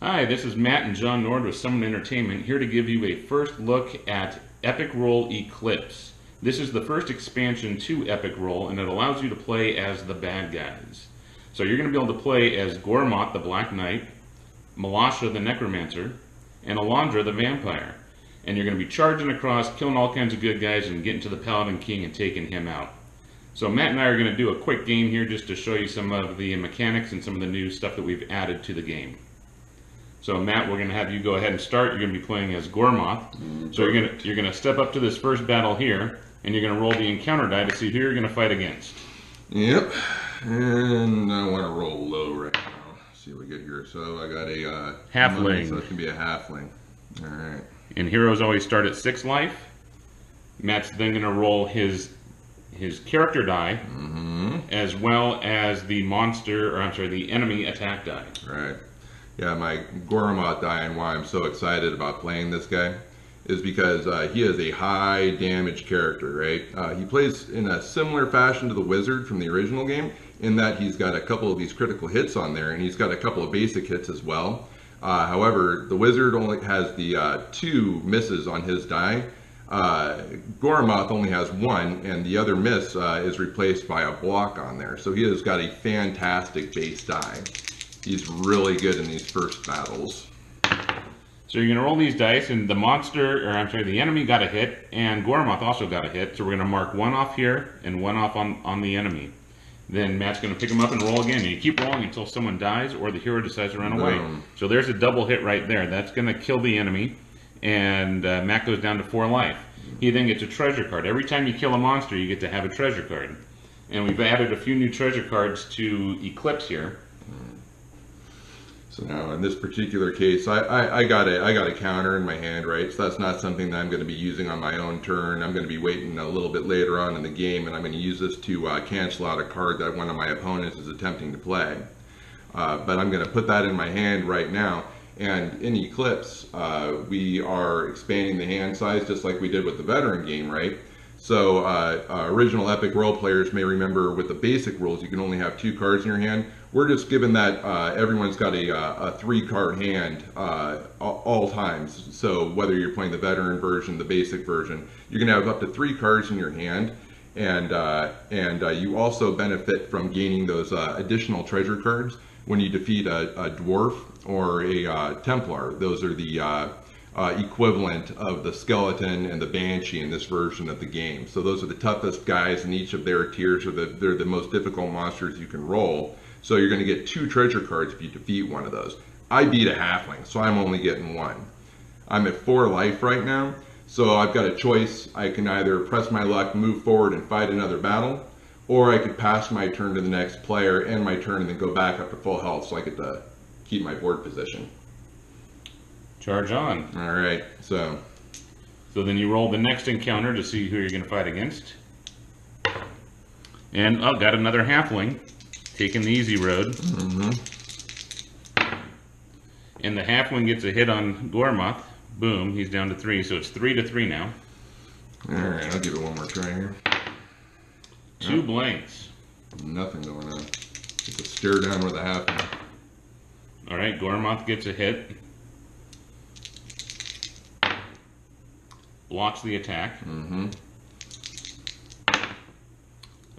Hi, this is Matt and John Nord with Summon Entertainment, here to give you a first look at Epic Roll Eclipse. This is the first expansion to Epic Roll, and it allows you to play as the bad guys. So you're going to be able to play as Gormoth the Black Knight, Malasha the Necromancer, and Alondra the Vampire. And you're going to be charging across, killing all kinds of good guys, and getting to the Paladin King and taking him out. So Matt and I are going to do a quick game here just to show you some of the mechanics and some of the new stuff that we've added to the game. So Matt, we're going to have you go ahead and start. You're going to be playing as Gormoth. So you're going to step up to this first battle here, and you're going to roll the encounter die to see who you're going to fight against. Yep, and I want to roll low right now. See what we get here. So I got a halfling. So it can be a halfling. All right. And heroes always start at 6 life. Matt's then going to roll his character die, as well as the the enemy attack die. Right. Yeah, my Gormoth die, and why I'm so excited about playing this guy is because he is a high damage character, right? He plays in a similar fashion to the Wizard from the original game, in that he's got a couple of these critical hits on there, and he's got a couple of basic hits as well. However, the Wizard only has the 2 misses on his die. Gormoth only has 1, and the other miss is replaced by a block on there. So he has got a fantastic base die. He's really good in these first battles. So you're going to roll these dice, and the enemy got a hit, and Gormoth also got a hit. So we're going to mark 1 off here and 1 off on the enemy. Then Matt's going to pick them up and roll again, and you keep rolling until someone dies or the hero decides to run away. So there's a double hit right there. That's going to kill the enemy, and Matt goes down to 4 life. He then gets a treasure card. Every time you kill a monster, you get to have a treasure card. And we've added a few new treasure cards to Eclipse here. So now in this particular case, I got a counter in my hand, right? So that's not something that I'm going to be using on my own turn. I'm going to be waiting a little bit later on in the game, and I'm going to use this to cancel out a card that one of my opponents is attempting to play. But I'm going to put that in my hand right now. And in Eclipse, we are expanding the hand size just like we did with the veteran game, right? So original Epic Roll players may remember with the basic rules, you can only have 2 cards in your hand. We're just given that everyone's got a 3-card hand all times. So whether you're playing the veteran version, the basic version, you're going to have up to 3 cards in your hand. And you also benefit from gaining those additional treasure cards when you defeat a dwarf or a Templar. Those are the equivalent of the skeleton and the banshee in this version of the game. So those are the toughest guys in each of their tiers. They're the most difficult monsters you can roll. So you're going to get 2 treasure cards if you defeat one of those. I beat a halfling, so I'm only getting 1. I'm at 4 life right now, so I've got a choice. I can either press my luck, move forward and fight another battle, or I could pass my turn to the next player, end my turn, and then go back up to full health so I get to keep my board position. Charge on. All right, so then you roll the next encounter to see who you're going to fight against. And got another halfling, taking the easy road. And the halfling gets a hit on Gormoth. Boom, he's down to 3, so it's 3 to 3 now. All right, I'll give it one more try here. 2 blanks. Nothing going on. Just a stare down with a halfling. All right, Gormoth gets a hit. Blocks the attack.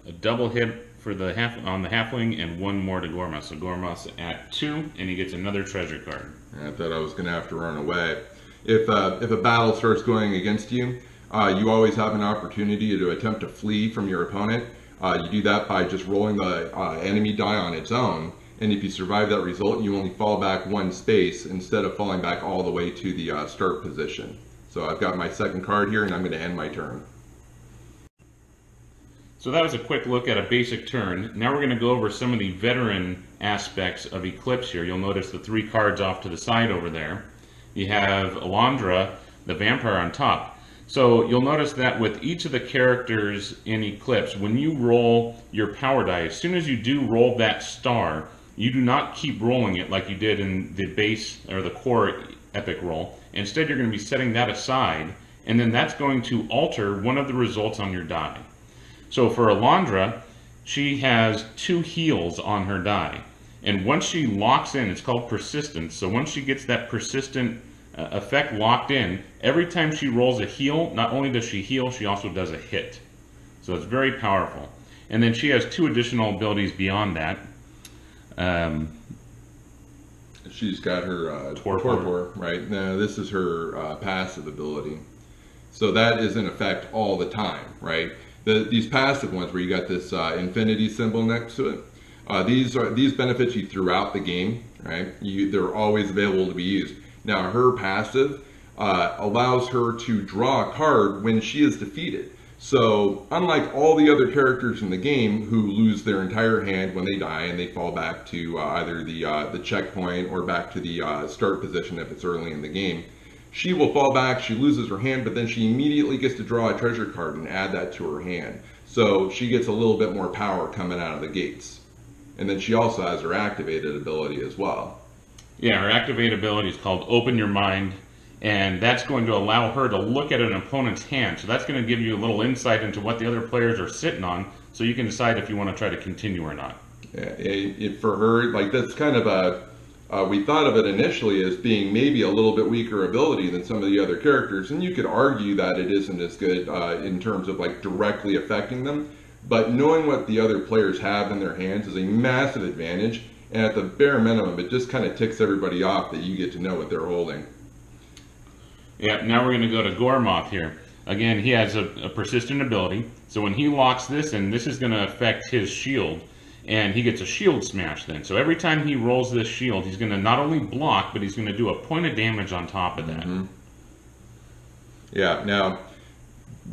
A double hit for the on the halfling and 1 more to Gormoth. So Gormoth's at 2, and he gets another treasure card. I thought I was going to have to run away. If a battle starts going against you, you always have an opportunity to attempt to flee from your opponent. You do that by just rolling the enemy die on its own, and if you survive that result, you only fall back 1 space instead of falling back all the way to the start position. So I've got my 2nd card here, and I'm going to end my turn. So that was a quick look at a basic turn. Now we're going to go over some of the veteran aspects of Eclipse here. You'll notice the 3 cards off to the side over there. You have Alondra, the vampire, on top. So you'll notice that with each of the characters in Eclipse, when you roll your power die, as soon as you do roll that star, you do not keep rolling it like you did in the base or the core Epic Roll. Instead, you're going to be setting that aside, and then that's going to alter one of the results on your die. So for Alondra, she has 2 heals on her die. And once she locks in, it's called persistence. So once she gets that persistent effect locked in, every time she rolls a heal, not only does she heal, she also does a hit. So it's very powerful. And then she has 2 additional abilities beyond that. She's got her Torpor, right? Now this is her passive ability. So that is in effect all the time, right? These passive ones where you got this infinity symbol next to it, these benefit you throughout the game, right? They're always available to be used. Now her passive allows her to draw a card when she is defeated. So unlike all the other characters in the game who lose their entire hand when they die and they fall back to either the checkpoint or back to the start position if it's early in the game, she will fall back, she loses her hand, but then she immediately gets to draw a treasure card and add that to her hand. So she gets a little bit more power coming out of the gates. And then she also has her activated ability as well. Yeah, her activated ability is called Open Your Mind, and that's going to allow her to look at an opponent's hand. So that's going to give you a little insight into what the other players are sitting on, so you can decide if you want to try to continue or not. Yeah, for her, like that's kind of we thought of it initially as being maybe a little bit weaker ability than some of the other characters, and you could argue that it isn't as good in terms of like directly affecting them, but knowing what the other players have in their hands is a massive advantage, and at the bare minimum it just kind of ticks everybody off that you get to know what they're holding. Yeah, now we're going to go to Gormoth here. Again, he has a persistent ability, so when he locks this in, this is going to affect his shield, and he gets a shield smash then. So every time he rolls this shield, he's going to not only block, but he's going to do a point of damage on top of that. Mm-hmm. Yeah, now,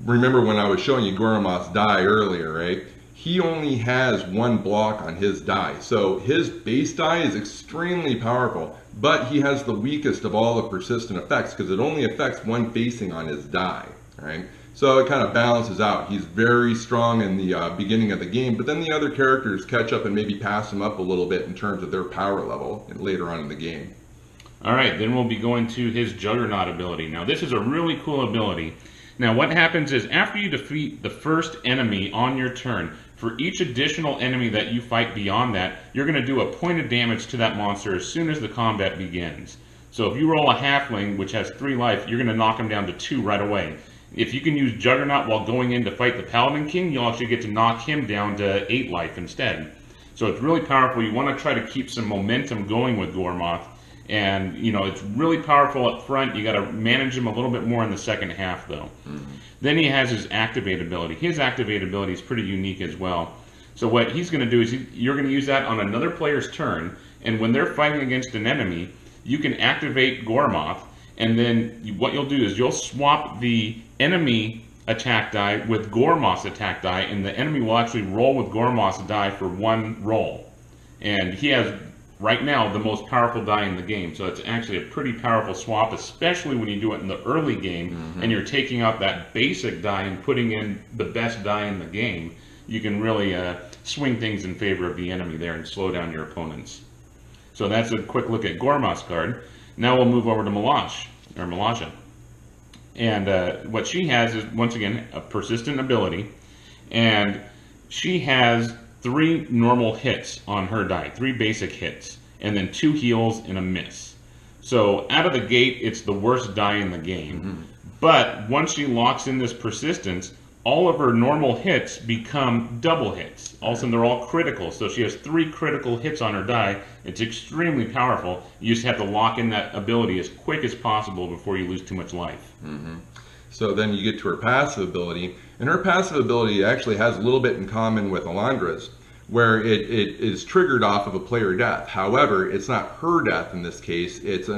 remember when I was showing you Gormoth's die earlier, right? He only has 1 block on his die. So his base die is extremely powerful, but he has the weakest of all the persistent effects because it only affects 1 facing on his die, right? So it kind of balances out. He's very strong in the beginning of the game, but then the other characters catch up and maybe pass him up a little bit in terms of their power level later on in the game. All right, then we'll be going to his Juggernaut ability. Now this is a really cool ability. Now what happens is after you defeat the first enemy on your turn, for each additional enemy that you fight beyond that, you're going to do a point of damage to that monster as soon as the combat begins. So if you roll a halfling, which has 3 life, you're going to knock him down to 2 right away. If you can use Juggernaut while going in to fight the Paladin King, you'll actually get to knock him down to 8 life instead. So it's really powerful. You want to try to keep some momentum going with Gormoth. And, you know, it's really powerful up front. You got to manage him a little bit more in the second half, though. Mm-hmm. Then he has his Activate ability. His Activate ability is pretty unique as well. So what he's going to do is you're going to use that on another player's turn. And when they're fighting against an enemy, you can activate Gormoth. And then what you'll do is you'll swap the enemy attack die with Gormoth's attack die. And the enemy will actually roll with Gormoth's die for 1 roll. And he has right now the most powerful die in the game, so it's actually a pretty powerful swap, especially when you do it in the early game and you're taking out that basic die and putting in the best die in the game. You can really swing things in favor of the enemy there and slow down your opponents. So that's a quick look at Gormoth's card. Now we'll move over to Malaja. And what she has is, once again, a persistent ability, and she has 3 normal hits on her die, 3 basic hits, and then 2 heals and a miss. So out of the gate, it's the worst die in the game. But once she locks in this persistence, all of her normal hits become double hits. All of a sudden, they're all critical. So she has 3 critical hits on her die. It's extremely powerful. You just have to lock in that ability as quick as possible before you lose too much life. So then you get to her passive ability, and her passive ability actually has a little bit in common with Alandra's, where it is triggered off of a player death. However, it's not her death in this case, it's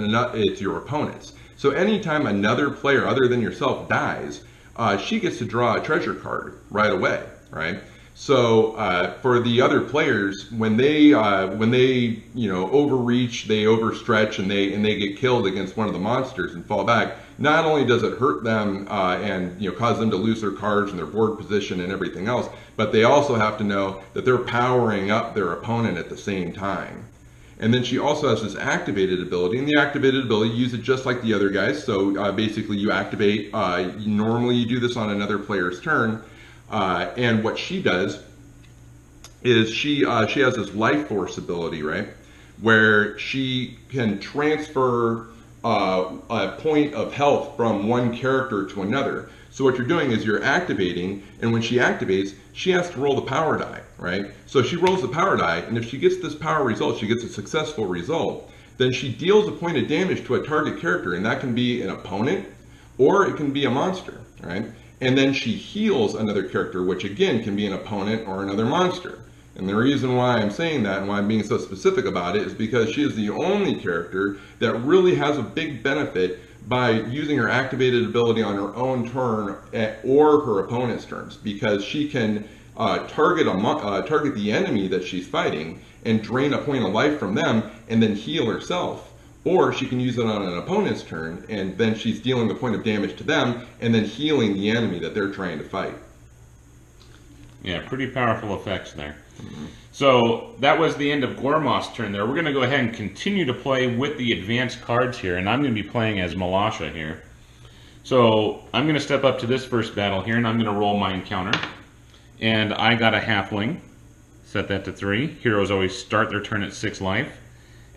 your opponent's. So anytime another player other than yourself dies, she gets to draw a treasure card right away, right? So for the other players, when they overreach, they overstretch, and they get killed against one of the monsters and fall back, not only does it hurt them and cause them to lose their cards and their board position and everything else, but they also have to know that they're powering up their opponent at the same time. And then she also has this activated ability, and the activated ability, you use it just like the other guys. So basically you activate, normally you do this on another player's turn, and what she does is she has this life force ability, right? where she can transfer a point of health from one character to another. So what you're doing is you're activating, and when she activates, she has to roll the power die, right? So she rolls the power die, and if she gets this power result, she gets a successful result, then she deals a point of damage to a target character, and that can be an opponent, or it can be a monster, right? And then she heals another character, which again can be an opponent or another monster. And the reason why I'm saying that and why I'm being so specific about it is because she is the only character that really has a big benefit by using her activated ability on her own turn or her opponent's turns, because she can target the enemy that she's fighting and drain a point of life from them and then heal herself. Or she can use it on an opponent's turn, and then she's dealing the point of damage to them and then healing the enemy that they're trying to fight. Yeah, pretty powerful effects there. So that was the end of Gormoth's turn there. We're going to go ahead and continue to play with the advanced cards here, and I'm going to be playing as Malasha here. So I'm going to step up to this first battle here, and I'm going to roll my encounter. And I got a halfling. Set that to 3. Heroes always start their turn at 6 life.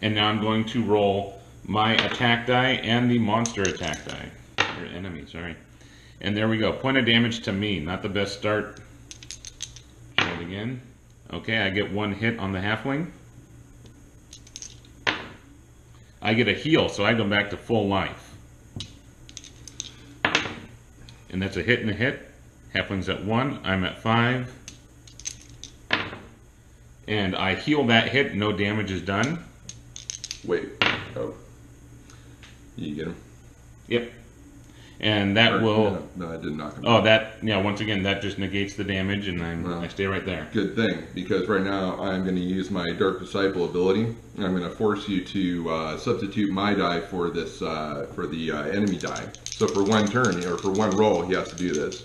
And now I'm going to roll my attack die and the monster attack die. Or enemy, sorry. And there we go. Point of damage to me. Not the best start. Try it again. Okay, I get 1 hit on the halfling. I get a heal, so I go back to full life. And that's a hit and a hit. Halfling's at 1, I'm at 5. And I heal that hit, no damage is done. Wait, oh. You get him? Yep. And that will... No, I did knock him. Oh, that, yeah, once again, that just negates the damage, and I stay right there. Good thing, because right now I'm going to use my Dark Disciple ability. I'm going to force you to substitute my die for this, for the enemy die. So for 1 turn, or for 1 roll, he has to do this.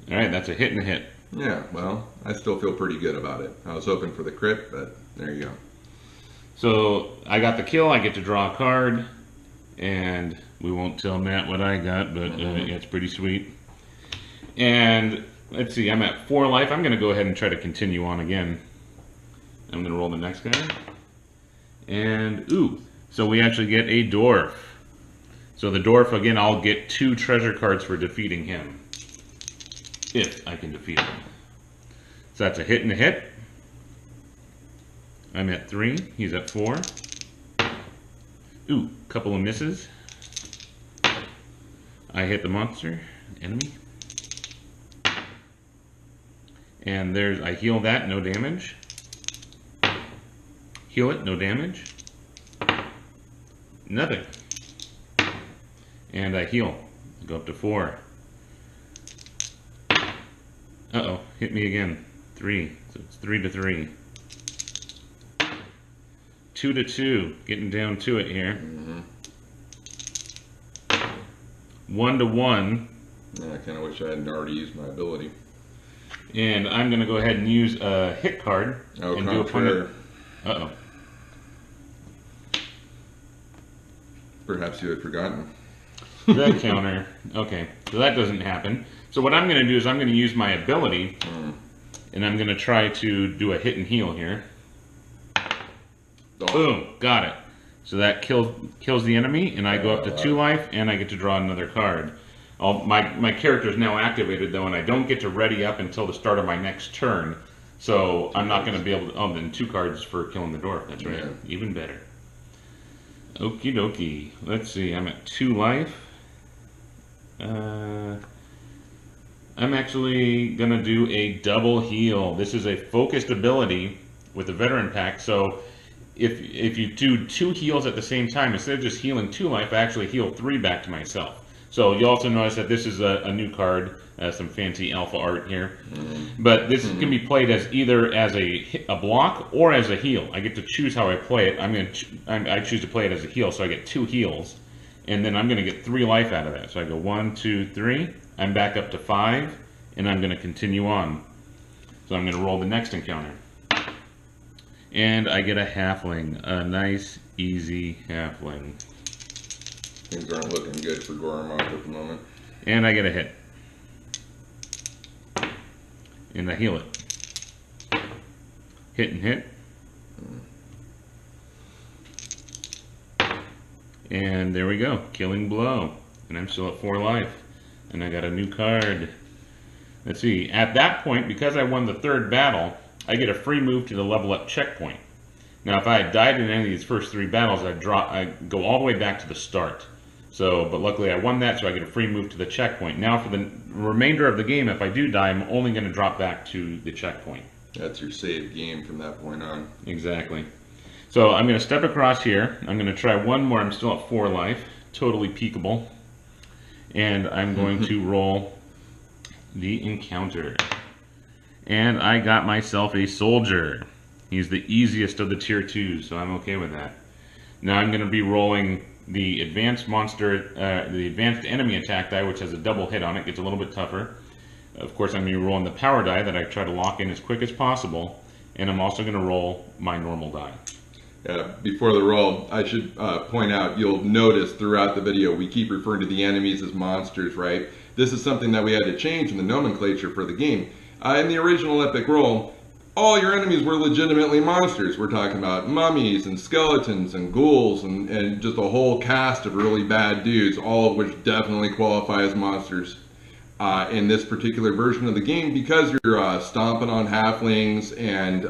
Alright, that's a hit and a hit. Yeah, well, I still feel pretty good about it. I was hoping for the crit, but there you go. So I got the kill, I get to draw a card, and we won't tell Matt what I got, but it's pretty sweet. And let's see, I'm at 4 life. I'm going to go ahead and try to continue on again. I'm going to roll the next guy. And, ooh, so we actually get a dwarf. So the dwarf, again, I'll get 2 treasure cards for defeating him. If I can defeat him. So that's a hit and a hit. I'm at 3, he's at 4. Ooh, couple of misses. I hit the monster, enemy. And there's, I heal that, no damage. Heal it, no damage. Nothing. And I heal, go up to 4. Uh-oh, hit me again. 3, so it's 3 to 3. 2 to 2, getting down to it here. 1 to 1. Yeah, I kind of wish I hadn't already used my ability. And I'm going to go ahead and use a hit card. Oh, and do a point of... Uh-oh. Perhaps you had forgotten. That counter. Okay, so that doesn't happen. So what I'm going to do is I'm going to use my ability, and I'm going to try to do a hit and heal here. Boom, got it. So that kills the enemy, and I go up to 2 life, and I get to draw another card. My character is now activated, though, and I don't get to ready up until the start of my next turn. So I'm not going to be able to... Oh, then 2 cards for killing the dwarf. That's right. Yeah. Even better. Okie dokie. Let's see. I'm at 2 life. I'm actually going to do a double heal. This is a focused ability with the veteran pack. So if you do 2 heals at the same time, instead of just healing 2 life, I actually heal 3 back to myself. So you also notice that this is a new card, some fancy alpha art here. But this can be played as either as a block or as a heal. I get to choose how I play it. I choose to play it as a heal, so I get 2 heals. And then I'm going to get 3 life out of that. So I go 1, 2, 3. I'm back up to 5, and I'm going to continue on. So I'm going to roll the next encounter. And I get a halfling, a nice, easy halfling. Things aren't looking good for Gormoth at the moment. And I get a hit. And I heal it. Hit and hit. And there we go, killing blow. And I'm still at 4 life. And I got a new card. Let's see, at that point, because I won the 3rd battle, I get a free move to the level up checkpoint. Now, if I had died in any of these first 3 battles, I'd go all the way back to the start. So, but luckily I won that, so I get a free move to the checkpoint. Now, for the remainder of the game, if I do die, I'm only going to drop back to the checkpoint. That's your save game from that point on. Exactly. So I'm going to step across here. I'm going to try one more. I'm still at 4 life. Totally peekable. And I'm going to roll the encounter. And I got myself a soldier. He's the easiest of the tier 2s, so I'm okay with that. Now I'm going to be rolling the advanced the advanced enemy attack die, which has a double hit on it. Gets a little bit tougher. Of course, I'm going to be rolling the power die that I try to lock in as quick as possible. And I'm also going to roll my normal die. Before the roll, I should point out, you'll notice throughout the video, we keep referring to the enemies as monsters, right? This is something that we had to change in the nomenclature for the game. In the original Epic Roll, all your enemies were legitimately monsters. We're talking about mummies and skeletons and ghouls and just a whole cast of really bad dudes, all of which definitely qualify as monsters. In this particular version of the game, because you're stomping on halflings and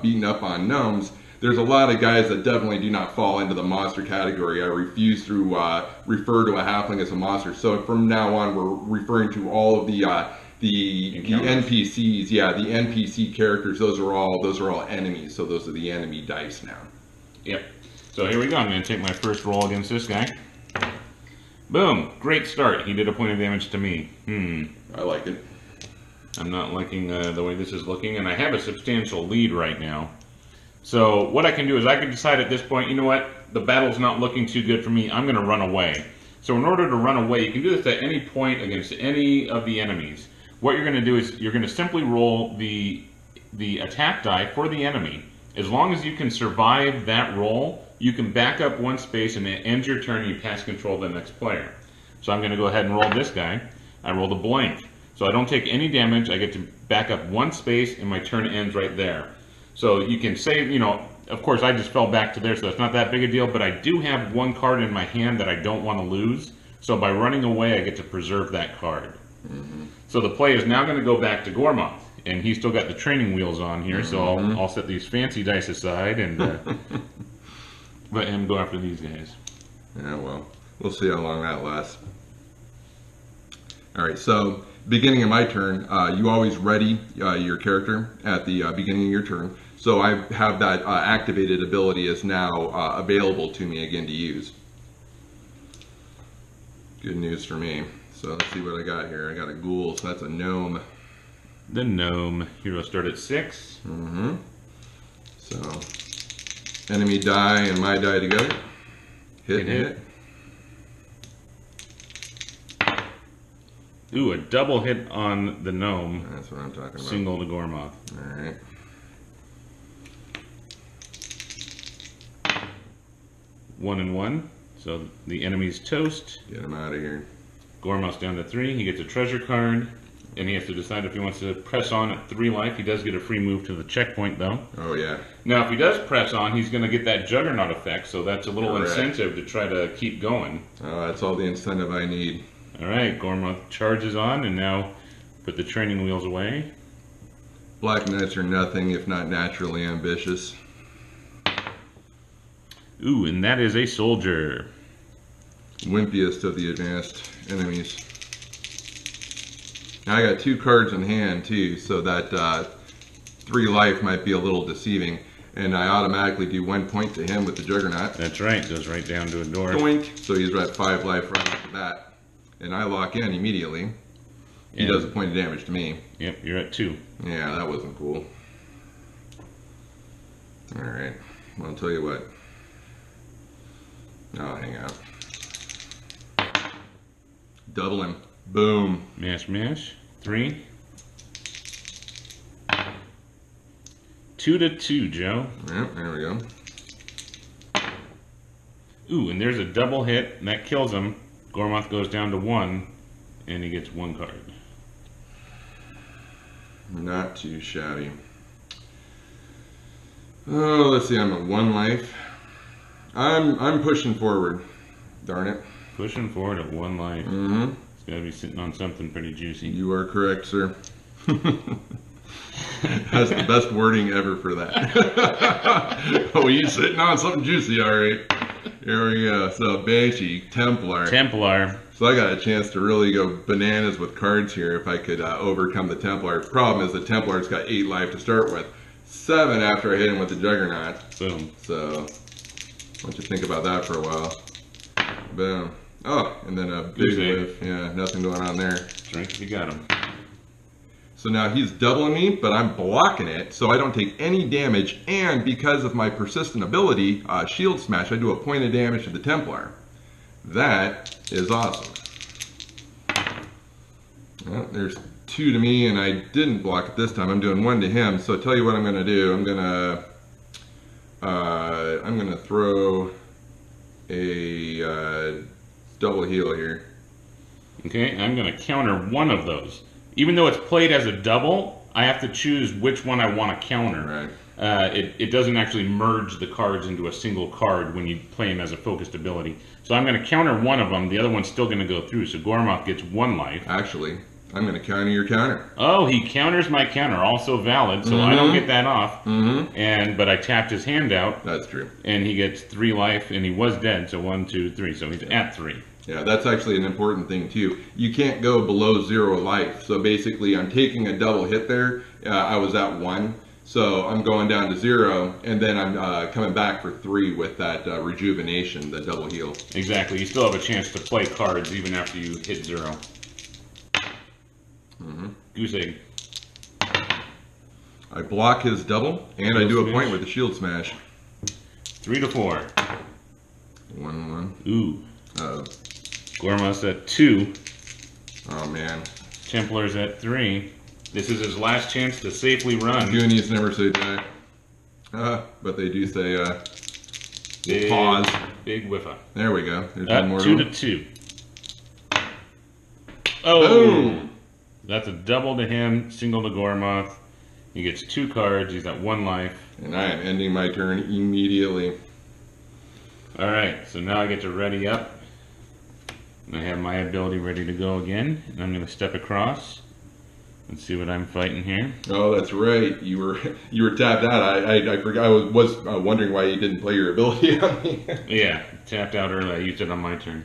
beating up on gnomes, there's a lot of guys that definitely do not fall into the monster category. I refuse to refer to a halfling as a monster. So from now on, we're referring to all of the NPCs. Yeah, the NPC characters. Those are all enemies. So those are the enemy dice now. Yep. So here we go. I'm going to take my first roll against this guy. Boom! Great start. He did a point of damage to me. I like it. I'm not liking the way this is looking, and I have a substantial lead right now. So what I can do is I can decide at this point, you know what, the battle's not looking too good for me, I'm going to run away. So in order to run away, you can do this at any point against any of the enemies. What you're going to do is you're going to simply roll the attack die for the enemy. As long as you can survive that roll, you can back up 1 space and it ends your turn and you pass control to the next player. So I'm going to go ahead and roll this guy. I rolled a blank. So I don't take any damage, I get to back up 1 space and my turn ends right there. So you can save, you know, of course I just fell back to there, so it's not that big a deal, but I do have 1 card in my hand that I don't want to lose. So by running away, I get to preserve that card. So the play is now going to go back to Gormoth, and he's still got the training wheels on here, so I'll set these fancy dice aside and let him go after these guys. Yeah, well, we'll see how long that lasts. All right, so beginning of my turn, you always ready your character at the beginning of your turn. So I have that activated ability is now available to me again to use. Good news for me. So let's see what I got here. I got a ghoul, so that's a gnome. The gnome. Hero start at 6. So enemy die and my die together. Hit. Ooh, a double hit on the gnome. That's what I'm talking about. Single to Gormoth. Alright. One and one. So the enemy's toast. Get him out of here. Gormoth's down to 3. He gets a treasure card. And he has to decide if he wants to press on at 3 life. He does get a free move to the checkpoint, though. Oh, yeah. Now, if he does press on, he's going to get that Juggernaut effect, so that's a little incentive to try to keep going. Oh, that's all the incentive I need. All right, Gormoth charges on, and now put the training wheels away. Black Knights are nothing if not naturally ambitious. Ooh, and that is a soldier. Wimpiest of the advanced enemies. Now I got 2 cards in hand too, so that 3 life might be a little deceiving. And I automatically do 1 point to him with the Juggernaut. That's right, goes right down to a door. Doink. So he's at 5 life right off the bat. And I lock in immediately. He does a point of damage to me. Yep, you're at 2. Yeah, that wasn't cool. Alright, well, I'll tell you what. I'll hang out. Double him. Boom. Mash, mash. 3. 2 to 2, Joe. Yep, there we go. Ooh, and there's a double hit, and that kills him. Gormoth goes down to 1, and he gets 1 card. Not too shabby. Oh, let's see, I'm at 1 life. I'm pushing forward. Darn it. Pushing forward at 1 life. Mm-hmm. It's got to be sitting on something pretty juicy. You are correct, sir. That's the best wording ever for that. Oh, you sitting on something juicy, all right. Here we go. So, Banshee, Templar. Templar. So I got a chance to really go bananas with cards here if I could overcome the Templar. Problem is the Templar's got 8 life to start with. 7 after I hit him with the Juggernaut. Boom. So, why don't you think about that for a while. Boom. Oh, and then a big whiff. Yeah, nothing going on there. Drink if you got him. So now he's doubling me, but I'm blocking it, so I don't take any damage. And because of my persistent ability, Shield Smash, I do a point of damage to the Templar. That is awesome. Well, there's 2 to me, and I didn't block it this time. I'm doing 1 to him. So I'll tell you what I'm going to do. I'm going to throw a double heal here. Okay, I'm going to counter one of those. Even though it's played as a double, I have to choose which one I want to counter. Right. It doesn't actually merge the cards into a single card when you play him as a focused ability. So I'm going to counter one of them. The other one's still going to go through. So Gormoth gets 1 life. Actually, I'm going to counter your counter. Oh, he counters my counter. Also valid. So I don't get that off. Mm-hmm. But I tapped his hand out. That's true. And he gets 3 life. And he was dead. So 1, 2, 3. So he's at 3. Yeah, that's actually an important thing too. You can't go below 0 life. So basically, I'm taking a double hit there. I was at 1. So I'm going down to 0, and then I'm coming back for 3 with that rejuvenation, the double heal. Exactly. You still have a chance to play cards even after you hit 0. Mm-hmm. Goose egg. I block his double, and I do a point with the Shield Smash. 3 to 4. 1-1. Ooh. Uh-oh. Gormoth's at 2. Oh man. Templar's at 3. This is his last chance to safely run. Goonies never say die. But they do say pause. Big whiffa. There we go. There's one more. 2 to 2. Oh! Boom. That's a double to him, single to Gormoth. He gets 2 cards. He's at 1 life. And I am ending my turn immediately. Alright, so now I get to ready up. I have my ability ready to go again. And I'm going to step across. Let's see what I'm fighting here. Oh, that's right. You were tapped out. I forgot. I was wondering why you didn't play your ability on me. Yeah, tapped out early. I used it on my turn.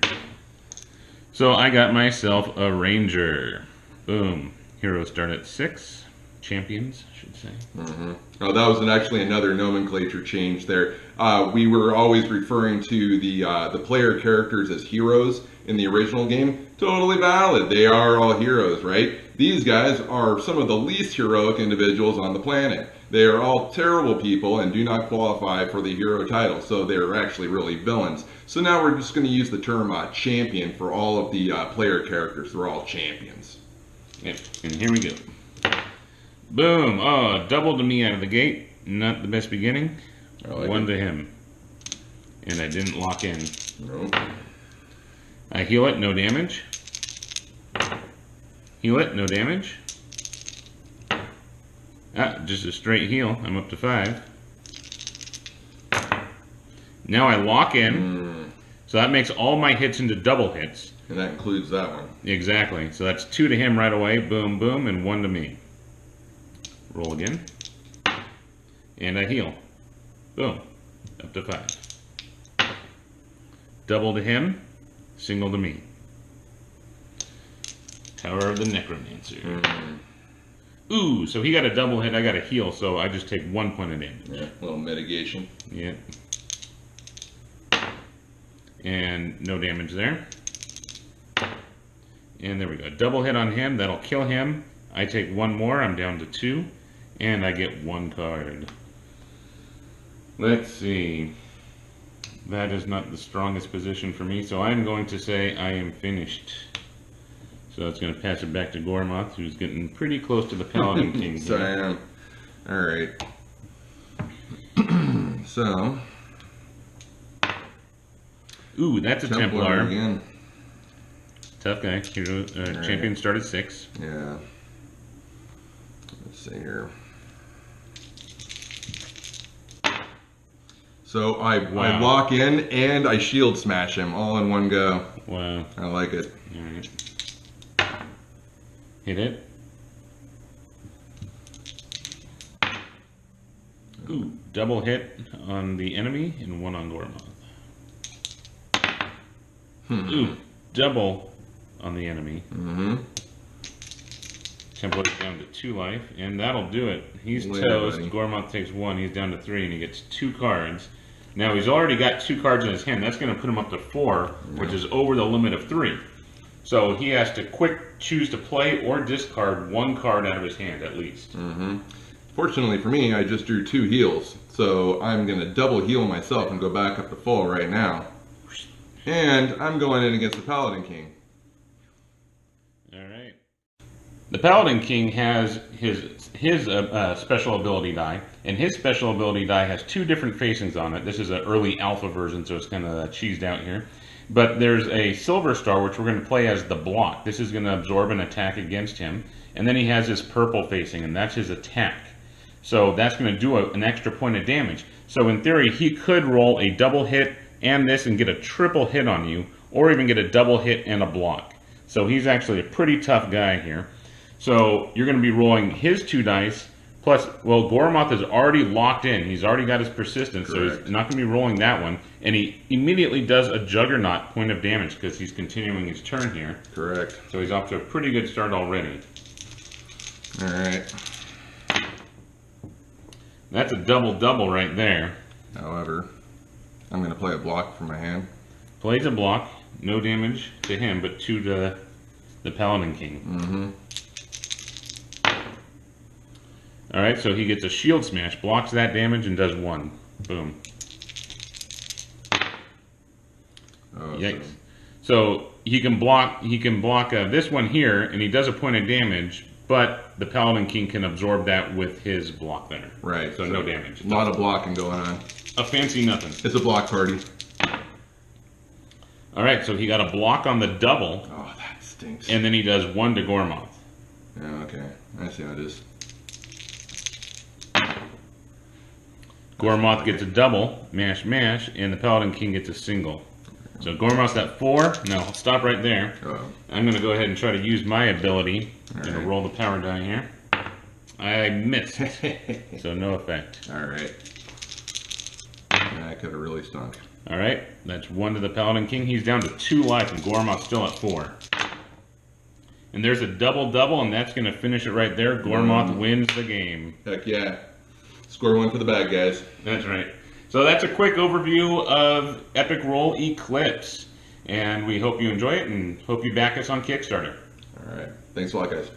So I got myself a Ranger. Boom. Heroes start at 6. Champions, I should say. Mm-hmm. Oh, that was actually another nomenclature change there. We were always referring to the player characters as heroes in the original game. Totally valid. They are all heroes, right? These guys are some of the least heroic individuals on the planet. They are all terrible people and do not qualify for the hero title, so they're actually really villains. So now we're just going to use the term champion for all of the player characters. They're all champions. Yep, and here we go. Boom! Oh, double to me out of the gate. Not the best beginning. Like 1 to him. And I didn't lock in. Nope. I heal it, no damage. Heal it, no damage. Just a straight heal. I'm up to 5. Now I lock in. So that makes all my hits into double hits. And that includes that one. Exactly. So that's 2 to him right away. Boom, boom, and 1 to me. Roll again. And I heal. Boom. Up to 5. Double to him. Single to me. Tower of the Necromancer. Ooh, so he got a double hit, I got a heal, so I just take 1 point of damage. Yeah, a little mitigation. Yeah. And no damage there. And there we go. Double hit on him, that'll kill him. I take 1 more, I'm down to 2. And I get 1 card. Let's see. That is not the strongest position for me, so I'm going to say I am finished. So it's going to pass it back to Gormoth, who's getting pretty close to the Paladin King. So I am. Alright. So. Ooh, that's a Templar. Again. Tough guy. Hero, champion started 6. Yeah. Let's see here. So I Wow. lock in and I shield smash him all in one go. Wow. I like it. All right. Hit it. Ooh, double hit on the enemy and one on Gormoth. Ooh, double on the enemy. Tempo is down to 2 life, and that'll do it. He's Later, toast. buddy. Gormoth takes 1. He's down to 3, and he gets 2 cards. Now he's already got 2 cards in his hand. That's going to put him up to 4, which is over the limit of 3. So he has to quick choose to play or discard 1 card out of his hand at least. Fortunately for me, I just drew 2 heals. So I'm going to double heal myself and go back up to full right now. And I'm going in against the Paladin King. All right. The Paladin King has his special ability die, and his special ability die has 2 different facings on it. This is an early alpha version, so it's kind of cheesed out here. But there's a silver star, which we're going to play as the block. This is going to absorb an attack against him. And then he has his purple facing, and that's his attack. So that's going to do an extra point of damage. So in theory, he could roll a double hit and this and get a triple hit on you, or even get a double hit and a block. So he's actually a pretty tough guy here. So you're going to be rolling his 2 dice, plus, well, Gormoth is already locked in. He's already got his persistence, Correct. so he's not going to be rolling that one. And he immediately does a Juggernaut point of damage because he's continuing his turn here. Correct. So he's off to a pretty good start already. All right. That's a double-double right there. However, I'm going to play a block from my hand. Plays a block, no damage to him, but 2 to the Paladin King. Alright, so he gets a shield smash, blocks that damage, and does 1. Boom. Oh, Yikes. So he can block this one here, and he does a point of damage, but the Paladin King can absorb that with his block there. Right. So no damage. A lot of blocking going on. A fancy nothing. It's a block party. Alright, so he got a block on the double, Oh, that stinks. and then he does 1 to Gormoth. Yeah, okay. I see how it is. Gormoth gets a double, mash, mash, and the Paladin King gets a single. So Gormoth's at 4. Now, I'll stop right there. Uh-oh. I'm going to go ahead and try to use my ability. I'm going to right. roll the power die here. I missed, so no effect. All right. That could have really stunk. All right, that's 1 to the Paladin King. He's down to 2 life, and Gormoth's still at 4. And there's a double-double, and that's going to finish it right there. Gormoth wins the game. Heck yeah. Score 1 for the bad guys. That's right. So that's a quick overview of Epic Roll Eclipse. And we hope you enjoy it and hope you back us on Kickstarter. All right. Thanks a lot, guys.